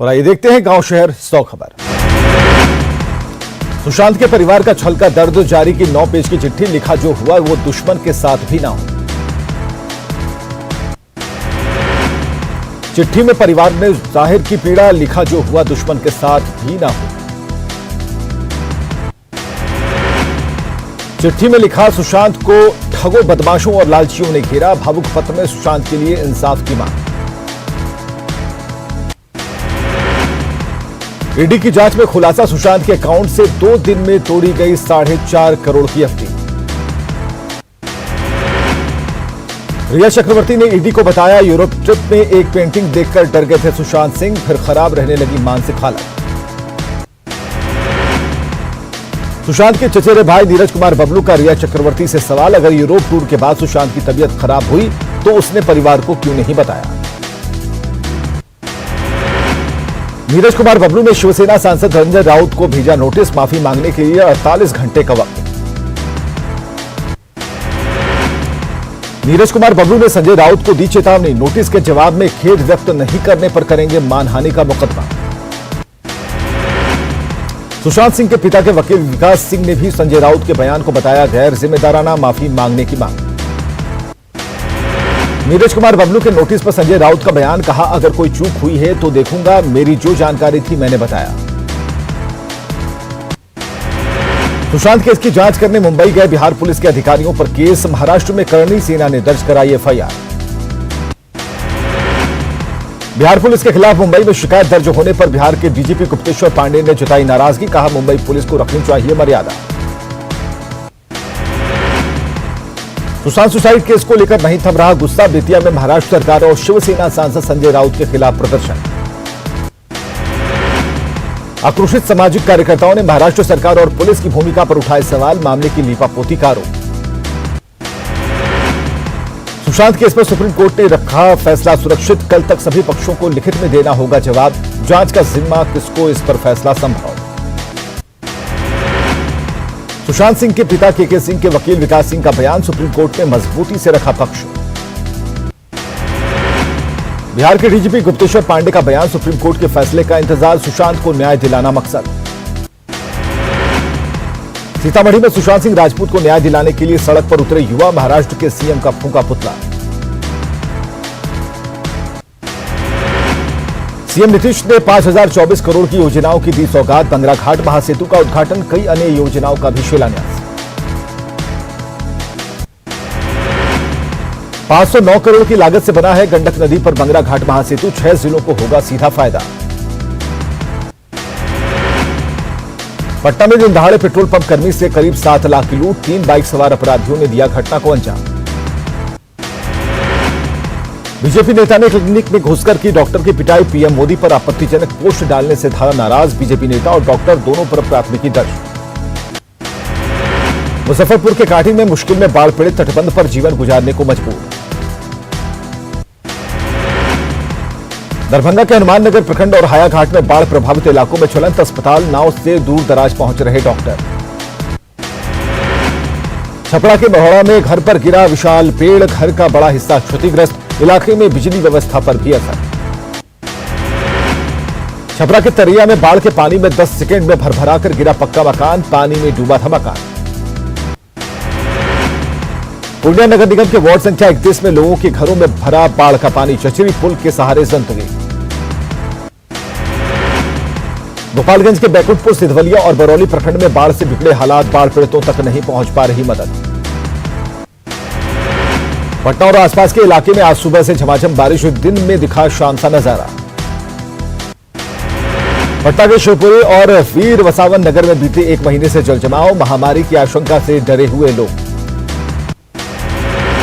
और आइए देखते हैं गांव शहर 100 खबर। सुशांत के परिवार का छल का दर्द जारी की 9 पेज की चिट्ठी, लिखा जो हुआ वो दुश्मन के साथ भी ना हो। चिट्ठी में परिवार ने जाहिर की पीड़ा, लिखा जो हुआ दुश्मन के साथ भी ना हो। चिट्ठी में लिखा, सुशांत को ठगों, बदमाशों और लालचियों ने घेरा, भावुक पत्र में सुशांत के लिए इंसाफ की मांग। ईडी की जांच में खुलासा, सुशांत के अकाउंट से 2 दिन में तोड़ी गई 4.5 करोड़ की एफडी। रिया चक्रवर्ती ने ईडी को बताया, यूरोप ट्रिप में एक पेंटिंग देखकर डर गए थे सुशांत सिंह, फिर खराब रहने लगी मानसिक हालत। सुशांत के चचेरे भाई नीरज कुमार बबलू का रिया चक्रवर्ती से सवाल, अगर यूरोप टूर के बाद सुशांत की तबीयत खराब हुई तो उसने परिवार को क्यों नहीं बताया। नीरज कुमार बबलू ने शिवसेना सांसद संजय राउत को भेजा नोटिस, माफी मांगने के लिए 48 घंटे का वक्त। नीरज कुमार बबलू ने संजय राउत को दी चेतावनी, नोटिस के जवाब में खेद व्यक्त नहीं करने पर करेंगे मानहानि का मुकदमा। सुशांत सिंह के पिता के वकील विकास सिंह ने भी संजय राउत के बयान को बताया गैर जिम्मेदाराना, माफी मांगने की मांग। नीरज कुमार बबलू के नोटिस पर संजय राउत का बयान, कहा अगर कोई चूक हुई है तो देखूंगा, मेरी जो जानकारी थी मैंने बताया। सुशांत केस की जांच करने मुंबई गए बिहार पुलिस के अधिकारियों पर केस, महाराष्ट्र में करणी सेना ने दर्ज कराई एफआईआर। बिहार पुलिस के खिलाफ मुंबई में शिकायत दर्ज होने पर बिहार के डीजीपी गुप्तेश्वर पांडे ने जताई नाराजगी, कहा मुंबई पुलिस को रखनी चाहिए मर्यादा। सुशांत सुसाइड केस को लेकर नहीं थम रहा गुस्सा, बेतिया में महाराष्ट्र सरकार और शिवसेना सांसद संजय राउत के खिलाफ प्रदर्शन। आक्रोशित सामाजिक कार्यकर्ताओं ने महाराष्ट्र सरकार और पुलिस की भूमिका पर उठाए सवाल, मामले की लीपापोती का आरोप। सुशांत केस पर सुप्रीम कोर्ट ने रखा फैसला सुरक्षित, कल तक सभी पक्षों को लिखित में देना होगा जवाब, जांच का जिम्मा किसको, इस पर फैसला संभव। सुशांत सिंह के पिता के सिंह के वकील विकास सिंह का बयान, सुप्रीम कोर्ट ने मजबूती से रखा पक्ष। बिहार के डीजीपी गुप्तेश्वर पांडे का बयान, सुप्रीम कोर्ट के फैसले का इंतजार, सुशांत को न्याय दिलाना मकसद। सीतामढ़ी में सुशांत सिंह राजपूत को न्याय दिलाने के लिए सड़क पर उतरे युवा, महाराष्ट्र के सीएम का फूंका पुतला। सीएम नीतीश ने 5024 करोड़ की योजनाओं की दी सौगात, बंगरा घाट महासेतु का उद्घाटन, कई अन्य योजनाओं का भी शिलान्यास। 509 करोड़ की लागत से बना है गंडक नदी पर बंगरा घाट महासेतु, 6 जिलों को होगा सीधा फायदा। पटना में दिन दहाड़े पेट्रोल पंप कर्मी से करीब 7 लाख की लूट, 3 बाइक सवार अपराधियों ने दिया घटना को अंजाम। बीजेपी नेता ने क्लिनिक में घुसकर की डॉक्टर की पिटाई, पीएम मोदी पर आपत्तिजनक पोस्ट डालने से था नाराज, बीजेपी नेता और डॉक्टर दोनों पर प्राथमिकी दर्ज। मुजफ्फरपुर के काठी में मुश्किल में बाढ़ पीड़ित, तटबंध पर जीवन गुजारने को मजबूर। दरभंगा के हनुमान नगर प्रखंड और हायाघाट में बाढ़ प्रभावित इलाकों में चलंत अस्पताल, नाव से दूर दराज पहुंच रहे डॉक्टर। छपरा के मढ़ौरा में घर पर गिरा विशाल पेड़, घर का बड़ा हिस्सा क्षतिग्रस्त, इलाके में बिजली व्यवस्था पर भी असर। छपरा के तरिया में बाढ़ के पानी में 10 सेकंड में भरभराकर गिरा पक्का मकान, पानी में डूबा था मकान। पूर्णिया नगर निगम के वार्ड संख्या 31 में लोगों के घरों में भरा बाढ़ का पानी, चचरी पुल के सहारे जिंदगी। गोपालगंज के बैकुंठपुर, सिधवलिया और बरौली प्रखंड में बाढ़ से बिगड़े हालात, बाढ़ पीड़ितों तक नहीं पहुंच पा रही मदद। पटना और आसपास के इलाके में आज सुबह से झमाझम बारिश हुई, दिन में दिखा शाम सा नजारा। पटना के शिवपुरी और वीर वसावन नगर में बीते 1 महीने से जलजमाव, महामारी की आशंका से डरे हुए लोग।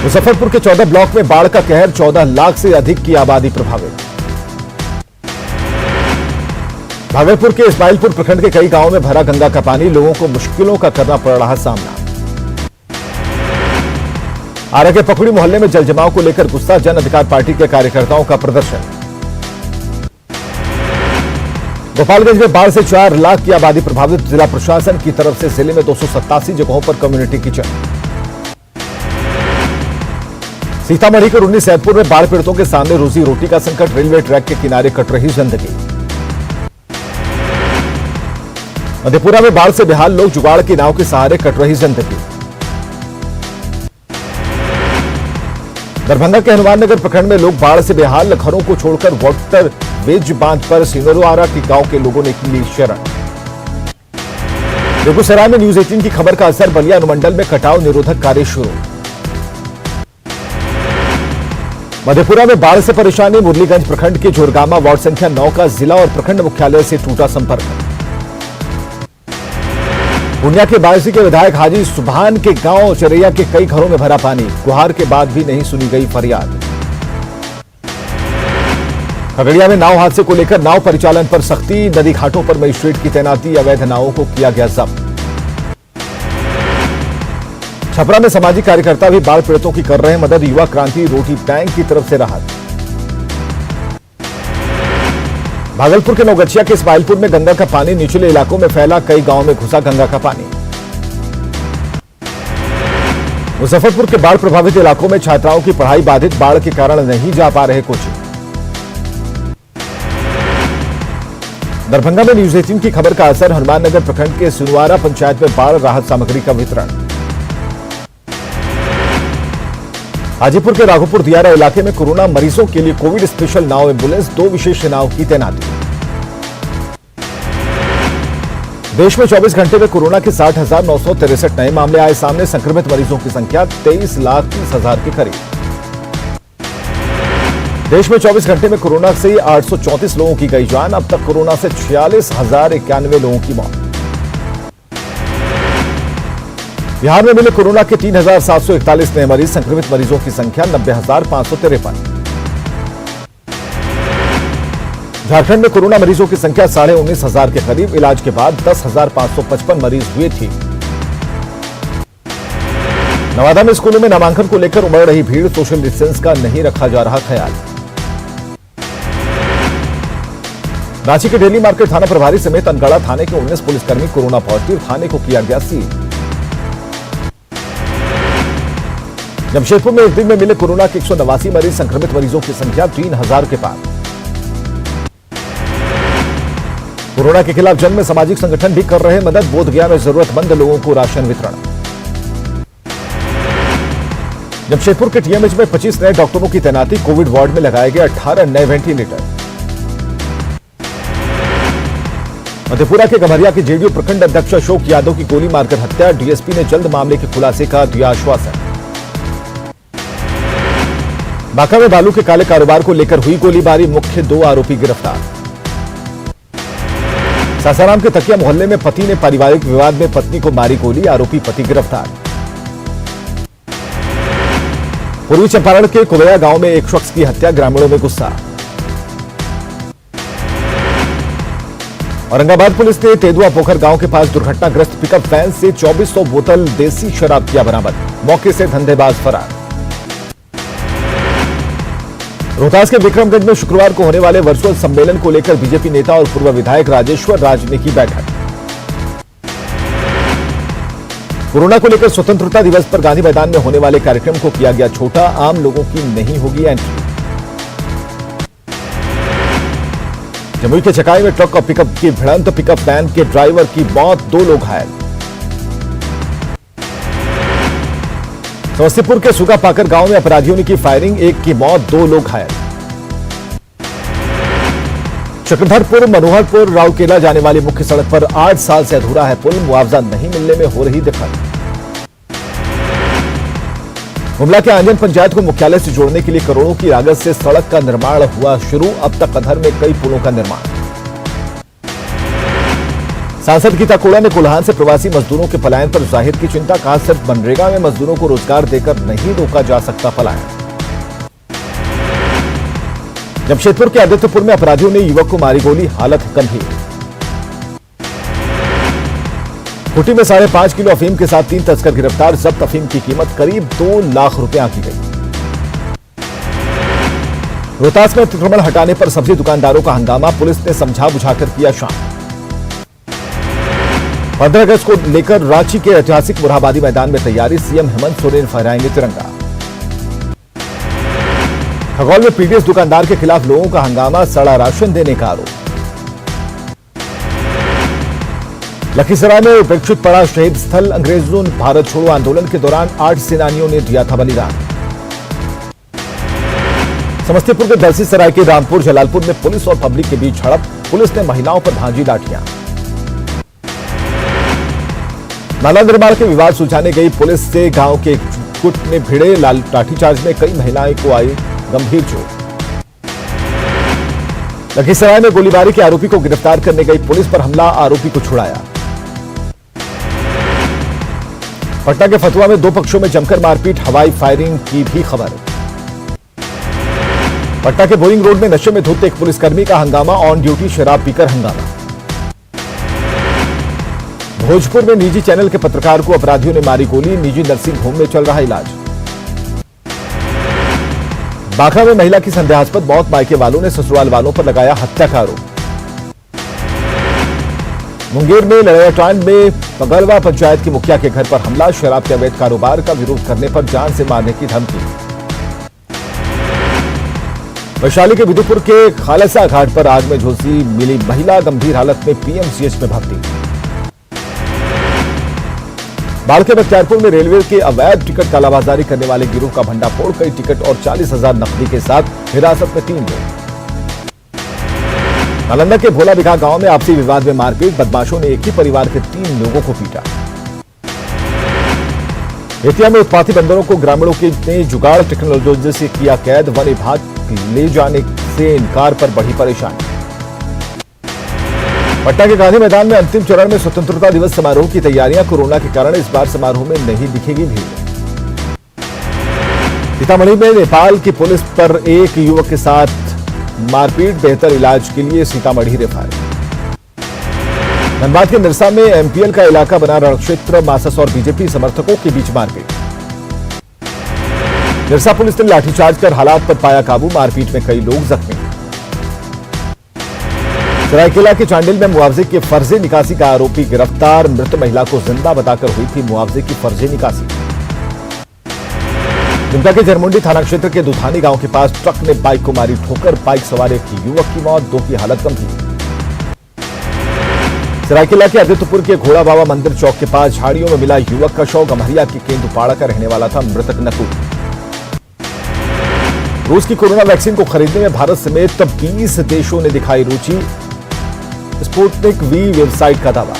मुजफ्फरपुर के 14 ब्लॉक में बाढ़ का कहर, 14 लाख से अधिक की आबादी प्रभावित। भागलपुर के इस्माइलपुर प्रखंड के कई गांवों में भरा गंगा का पानी, लोगों को मुश्किलों का करना पड़ रहा सामना। आरा के पकड़ी मोहल्ले में जलजमाव को लेकर गुस्सा, जन अधिकार पार्टी के कार्यकर्ताओं का प्रदर्शन। गोपालगंज में बाढ़ से 4 लाख की आबादी प्रभावित, जिला प्रशासन की तरफ से जिले में 287 जगहों पर कम्युनिटी किचन। सीतामढ़ी के रुन्नी सैदपुर में बाढ़ पीड़ितों के सामने रोजी रोटी का संकट, रेलवे ट्रैक के किनारे कट रही जिंदगी। मधेपुरा में बाढ़ से बेहाल लोग, जुगाड़ की नाव के सहारे कट रही जिंदगी। दरभंगा के हनुमान नगर प्रखंड में लोग बाढ़ से बेहाल, घरों को छोड़कर वाटर वेज बांध पर सिंगरवाड़ा के गांव के लोगों ने ली शरण। बेगूसराय में न्यूज 18 की खबर का असर, बलिया अनुमंडल में कटाव निरोधक कार्य शुरू। मधेपुरा में बाढ़ से परेशानी, मुरलीगंज प्रखंड के जोरगामा वार्ड संख्या 9 का जिला और प्रखंड मुख्यालय से टूटा संपर्क। पूर्णिया के बायसी के विधायक हाजी सुभान के गांव चरैया के कई घरों में भरा पानी, गुहार के बाद भी नहीं सुनी गई फरियाद। खगड़िया में नाव हादसे को लेकर नाव परिचालन पर सख्ती, नदी घाटों पर मजिस्ट्रेट की तैनाती, अवैध नावों को किया गया जब्त। छपरा में सामाजिक कार्यकर्ता भी बाढ़ पीड़ितों की कर रहे हैं मदद, युवा क्रांति रोटी बैंक की तरफ से राहत। भागलपुर के नौगछिया के इस्माइलपुर में गंगा का पानी निचले इलाकों में फैला, कई गांवों में घुसा गंगा का पानी। मुजफ्फरपुर के बाढ़ प्रभावित इलाकों में छात्राओं की पढ़ाई बाधित, बाढ़ के कारण नहीं जा पा रहे कोचिंग। दरभंगा में न्यूज 18 की खबर का असर, हनुमान नगर प्रखंड के सिनुआरा पंचायत में बाढ़ राहत सामग्री का वितरण। हाजीपुर के राघोपुर दियारा इलाके में कोरोना मरीजों के लिए कोविड स्पेशल नाव एम्बुलेंस, 2 विशेष नाव की तैनाती। देश में 24 घंटे में कोरोना के 60,963 नए मामले आए सामने, संक्रमित मरीजों की संख्या 23,30,000 के करीब। देश में 24 घंटे में कोरोना से 834 लोगों की गई जान, अब तक कोरोना से 46,091 लोगों की मौत। बिहार में मिले कोरोना के 3,741 नए मरीज, संक्रमित मरीजों की संख्या 90,553। झारखंड में कोरोना मरीजों की संख्या 19,500 के करीब, इलाज के बाद 10,555 मरीज हुए ठीक। नवादा में स्कूलों में नामांकन को लेकर उमड़ रही भीड़, सोशल डिस्टेंस का नहीं रखा जा रहा ख्याल। रांची के डेली मार्केट थाना प्रभारी समेत अनगढ़ा थाने के 19 पुलिसकर्मी कोरोना पॉजिटिव, थाने को किया गया सील। जमशेदपुर में एक दिन में मिले कोरोना के 189 मरीज, संक्रमित मरीजों की संख्या 3,000 के पार। कोरोना के खिलाफ जंग में सामाजिक संगठन भी कर रहे मदद, बोधगया में जरूरतमंद लोगों को राशन वितरण। जमशेदपुर के टीएमएच में 25 नए डॉक्टरों की तैनाती, कोविड वार्ड में लगाए गए 18 नए वेंटिलेटर। मधेपुरा के गम्हरिया के जेडीयू प्रखंड अध्यक्ष अशोक यादव की गोली मारकर हत्या, डीएसपी ने जल्द मामले के खुलासे का दिया आश्वासन। बांका में बालू के काले कारोबार को लेकर हुई गोलीबारी, मुख्य 2 आरोपी गिरफ्तार। सासाराम के तकिया मोहल्ले में पति ने पारिवारिक विवाद में पत्नी को मारी गोली, आरोपी पति गिरफ्तार। पूर्वी चंपारण के कुबैया गांव में एक शख्स की हत्या, ग्रामीणों में गुस्सा। औरंगाबाद पुलिस ने तेंदुआ पोखर गांव के पास दुर्घटनाग्रस्त पिकअप वैन से 2400 बोतल देसी शराब किया बरामद, मौके से धंधेबाज फरार। रोहतास के विक्रमगंज में शुक्रवार को होने वाले वर्चुअल सम्मेलन को लेकर बीजेपी नेता और पूर्व विधायक राजेश्वर राज ने की बैठक। कोरोना को लेकर स्वतंत्रता दिवस पर गांधी मैदान में होने वाले कार्यक्रम को किया गया छोटा, आम लोगों की नहीं होगी एंट्री। जमुई के चकाई में ट्रक और पिकअप की भिड़ंत, पिकअप वैन के ड्राइवर की मौत, 2 लोग घायल। समस्तीपुर के सुगा पाकर गांव में अपराधियों ने की फायरिंग, 1 की मौत, 2 लोग घायल। चक्रधरपुर मनोहरपुर राउरकेला जाने वाली मुख्य सड़क पर 8 साल से अधूरा है पुल, मुआवजा नहीं मिलने में हो रही दिक्कत। गुमला के आंजन पंचायत को मुख्यालय से जोड़ने के लिए करोड़ों की लागत से सड़क का निर्माण हुआ शुरू, अब तक अधर में कई पुलों का निर्माण। सांसद गीता कोड़ा ने कोल्हान से प्रवासी मजदूरों के पलायन पर जाहिर की चिंता, कहा सिर्फ मनरेगा में मजदूरों को रोजगार देकर नहीं रोका जा सकता पलायन। जमशेदपुर के आदित्यपुर में अपराधियों ने युवक को मारी गोली, हालत गंभीर। खूंटी में 5.5 किलो अफीम के साथ 3 तस्कर गिरफ्तार, जब्त अफीम की कीमत करीब 2 लाख रुपए आंकी गई। रोहतास में अतिक्रमण हटाने पर सब्जी दुकानदारों का हंगामा, पुलिस ने समझा बुझाकर किया शांत। 15 अगस्त को लेकर रांची के ऐतिहासिक मोरहाबादी मैदान में तैयारी, सीएम हेमंत सोरेन फहराएंगे तिरंगा। खगौल में पीडीएस दुकानदार के खिलाफ लोगों का हंगामा, सड़ा राशन देने का आरोप। लखीसराय में उपेक्षित पड़ा शहीद स्थल। अंग्रेजों भारत छोड़ो आंदोलन के दौरान 8 सेनानियों ने दिया था बलिदान। समस्तीपुर के दलसीसराय के रामपुर जलालपुर में पुलिस और पब्लिक के बीच झड़प। पुलिस ने महिलाओं पर भांजी लाठियां। नाला निर्माण के विवाद सुलझाने गई पुलिस से गांव के गुट में भिड़े लाठीचार्ज में कई महिलाएं को आई गंभीर चोट। लखीसराय में गोलीबारी के आरोपी को गिरफ्तार करने गई पुलिस पर हमला, आरोपी को छुड़ाया। पटना के फतुहा में 2 पक्षों में जमकर मारपीट, हवाई फायरिंग की भी खबर। पटना के बोरिंग रोड में नशे में धुत एक पुलिसकर्मी का हंगामा, ऑन ड्यूटी शराब पीकर हंगामा। भोजपुर में निजी चैनल के पत्रकार को अपराधियों ने मारी गोली, निजी नर्सिंग होम में चल रहा इलाज। बांका में महिला की संदेहास्पद मौत, मायके वालों ने ससुराल वालों पर लगाया हत्या का आरोप। मुंगेर में लड़ैयाटांड में पगलवा पंचायत की मुखिया के घर पर हमला, शराब के अवैध कारोबार का विरोध करने पर जान से मारने की धमकी। वैशाली के विदुपुर के खालसा घाट पर आग में झुलसी मिली महिला, गंभीर हालत में पीएमसीएच में भर्ती। बाढ़ के बख्तियारपुर में रेलवे के अवैध टिकट कालाबाजारी करने वाले गिरोह का भंडाफोड़, कई टिकट और 40,000 नकदी के साथ हिरासत में 3 लोग। नालंदा के भोला बिघा गांव में आपसी विवाद में मारपीट, बदमाशों ने एक ही परिवार के 3 लोगों को पीटा। बेतिया में उत्पाती बंदरों को ग्रामीणों ने जुगाड़ टेक्नोलॉजी से किया कैद, वन विभाग ले जाने से इनकार पर बढ़ी परेशानी। पटना के गांधी मैदान में अंतिम चरण में स्वतंत्रता दिवस समारोह की तैयारियां, कोरोना के कारण इस बार समारोह में नहीं दिखेगी भीड़। सीतामढ़ी में नेपाल की पुलिस पर एक युवक के साथ मारपीट, बेहतर इलाज के लिए सीतामढ़ी रेफर। धनबाद के निरसा में एमपीएल का इलाका बना रण क्षेत्र, मासस और बीजेपी समर्थकों के बीच मारपीट। निरसा पुलिस ने लाठीचार्ज कर हालात पर पाया काबू, मारपीट में कई लोग जख्मी। सरायकेला के चांडिल में मुआवजे की फर्जी निकासी का आरोपी गिरफ्तार, मृत महिला को जिंदा बताकर हुई थी मुआवजे की फर्जी निकासी। दुमका के जरमुंडी थाना क्षेत्र के दुधानी गांव के पास ट्रक ने बाइक को मारी ठोकर, बाइक सवार एक युवक की मौत, 2 की हालत गंभीर। सरायकेला के आदित्यपुर के घोड़ा बाबा मंदिर चौक के पास झाड़ियों में मिला युवक का शव, गम्हरिया के केंदुपाड़ा का रहने वाला था, मृतक नकुल। रूस की कोरोना वैक्सीन को खरीदने में भारत समेत 20 देशों ने दिखाई रुचि, स्पुतनिक वी वेबसाइट का दावा।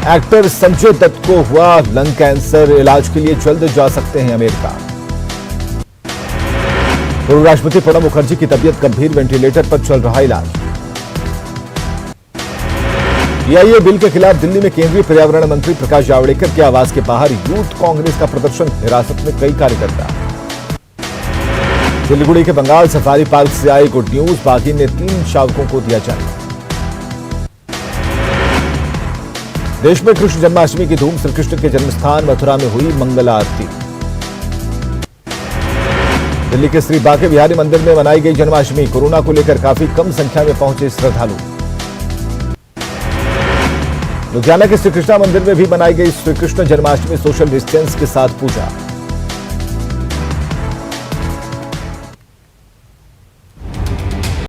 एक्टर संजय दत्त को हुआ लंग कैंसर, इलाज के लिए जल्द जा सकते हैं अमेरिका। पूर्व राष्ट्रपति प्रणब मुखर्जी की तबीयत गंभीर, वेंटिलेटर पर चल रहा इलाज। पीआईए बिल के खिलाफ दिल्ली में केंद्रीय पर्यावरण मंत्री प्रकाश जावड़ेकर के आवास के बाहर यूथ कांग्रेस का प्रदर्शन, हिरासत में कई कार्यकर्ता। सिलीगुड़ी के बंगाल सफारी पार्क से आई गुड न्यूज, बागी ने 3 शावकों को दिया जान। देश में कृष्ण जन्माष्टमी की धूम, श्री कृष्ण के जन्मस्थान मथुरा में हुई मंगल आरती। दिल्ली के श्री बांके बिहारी मंदिर में मनाई गई जन्माष्टमी, कोरोना को लेकर काफी कम संख्या में पहुंचे श्रद्धालु। लुधियाना के श्री कृष्णा मंदिर में भी मनाई गई श्री कृष्ण जन्माष्टमी, सोशल डिस्टेंस के साथ पूजा।